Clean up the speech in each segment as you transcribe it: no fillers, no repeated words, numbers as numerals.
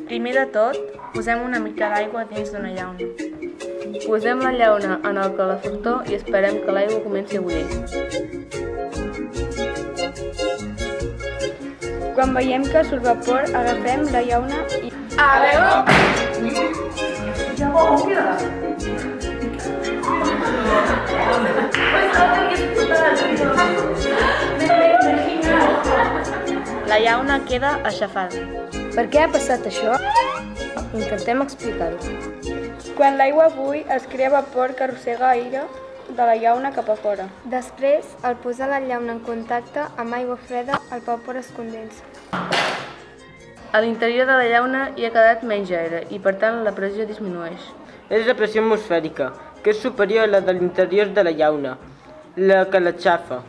Primer de tot, posem una mica d'aigua dins d'una llauna. Posem la llauna en el calefactor i esperem que l'aigua comenci a bullir. Quan veiem que surt vapor, agafem la llauna i... A veure! La llauna queda aixafada. Per què ha passat això? Intentem explicar-ho. Quan l'aigua bull, es crea vapor que arrossega aire de la llauna cap a fora. Després, al posar la llauna en contacte amb aigua freda, el vapor es condensa. A l'interior de la llauna hi ha quedat menys aire i, per tant, la pressió disminueix. És la pressió atmosfèrica, que és superior a la de l'interior de la llauna, la que l'aixafa.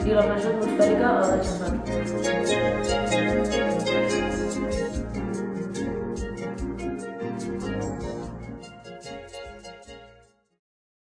I la pressió atmosfèrica l'ha aixafat.